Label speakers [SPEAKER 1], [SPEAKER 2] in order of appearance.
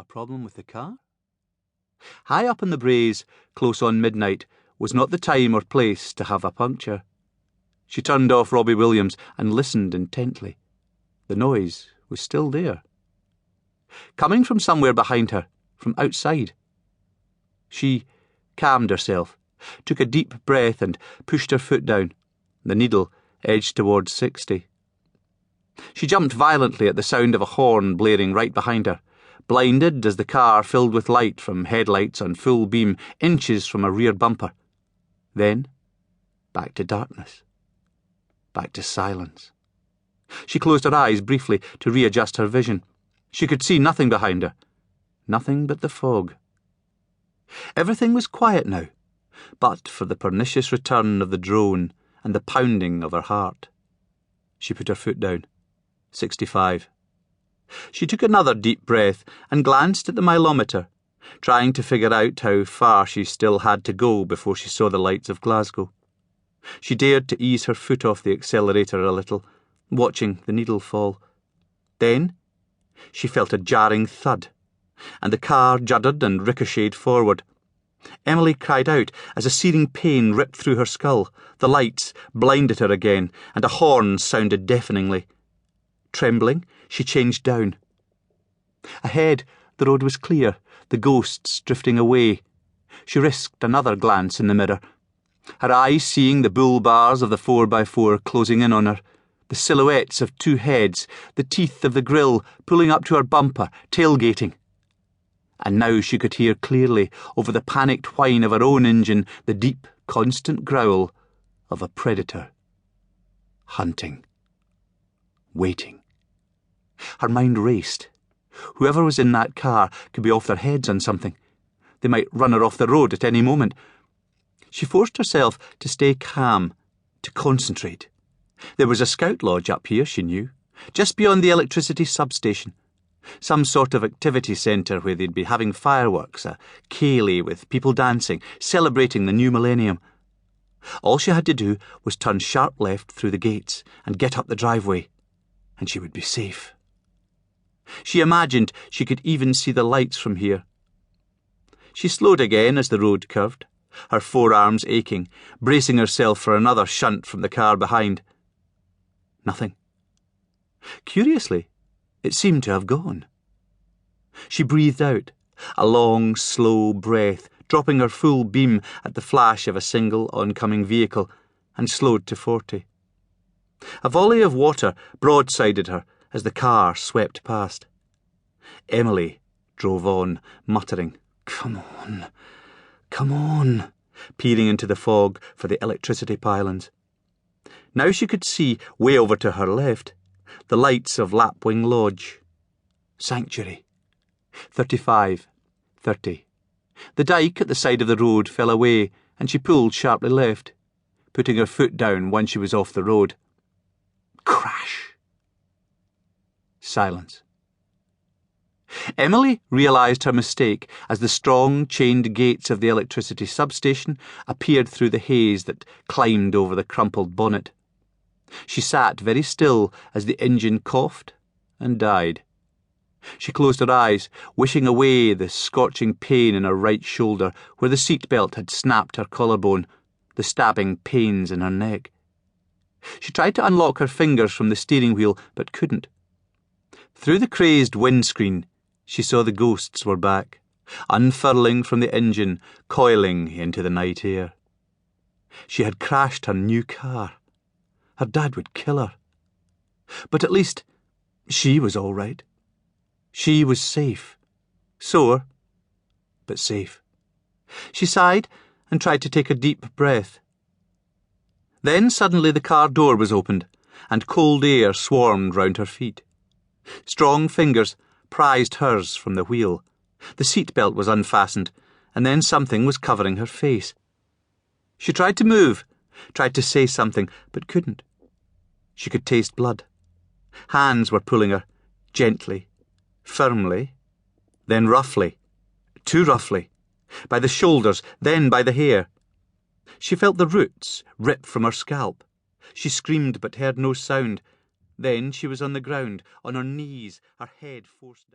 [SPEAKER 1] A problem with the car? High up in the braes, close on midnight, was not the time or place to have a puncture. She turned off Robbie Williams and listened intently. The noise was still there. Coming from somewhere behind her, from outside. She calmed herself, took a deep breath and pushed her foot down. The needle edged towards 60. She jumped violently at the sound of a horn blaring right behind her, blinded as the car filled with light from headlights on full beam inches from a rear bumper. Then, back to darkness. Back to silence. She closed her eyes briefly to readjust her vision. She could see nothing behind her. Nothing but the fog. Everything was quiet now, but for the pernicious return of the drone and the pounding of her heart. She put her foot down. 65. She took another deep breath and glanced at the mileometer, trying to figure out how far she still had to go before she saw the lights of Glasgow. She dared to ease her foot off the accelerator a little, watching the needle fall. Then she felt a jarring thud, and the car juddered and ricocheted forward. Emily cried out as a searing pain ripped through her skull. The lights blinded her again, and a horn sounded deafeningly. Trembling, she changed down. Ahead, the road was clear, the ghosts drifting away. She risked another glance in the mirror, her eyes seeing the bull bars of the 4x4 closing in on her, the silhouettes of two heads, the teeth of the grille pulling up to her bumper, tailgating. And now she could hear clearly, over the panicked whine of her own engine, the deep, constant growl of a predator. Hunting. Waiting. Her mind raced. Whoever was in that car could be off their heads on something. They might run her off the road at any moment. She forced herself to stay calm, to concentrate. There was a scout lodge up here, she knew, just beyond the electricity substation. Some sort of activity centre where they'd be having fireworks, a ceilidh with people dancing, celebrating the new millennium. All she had to do was turn sharp left through the gates and get up the driveway, and she would be safe. She imagined she could even see the lights from here. She slowed again as the road curved, her forearms aching, bracing herself for another shunt from the car behind. Nothing. Curiously, it seemed to have gone. She breathed out, a long, slow breath, dropping her full beam at the flash of a single oncoming vehicle, and slowed to 40. A volley of water broadsided her as the car swept past. Emily drove on, muttering, "Come on, come on," peering into the fog for the electricity pylons. Now she could see, way over to her left, the lights of Lapwing Lodge. Sanctuary. 35. 30. The dyke at the side of the road fell away, and she pulled sharply left, putting her foot down once she was off the road. Crash. Silence. Emily realised her mistake as the strong, chained gates of the electricity substation appeared through the haze that climbed over the crumpled bonnet. She sat very still as the engine coughed and died. She closed her eyes, wishing away the scorching pain in her right shoulder where the seat belt had snapped her collarbone, the stabbing pains in her neck. She tried to unlock her fingers from the steering wheel, but couldn't. Through the crazed windscreen, she saw the ghosts were back, unfurling from the engine, coiling into the night air. She had crashed her new car. Her dad would kill her. But at least she was all right. She was safe. Sore, but safe. She sighed and tried to take a deep breath. Then suddenly the car door was opened, and cold air swarmed round her feet. Strong fingers prized hers from the wheel. The seat belt was unfastened, and then something was covering her face. She tried to move, tried to say something, but couldn't. She could taste blood. Hands were pulling her, gently, firmly, then roughly, too roughly, by the shoulders, then by the hair. She felt the roots rip from her scalp. She screamed but heard no sound. Then she was on the ground, on her knees, her head forced down.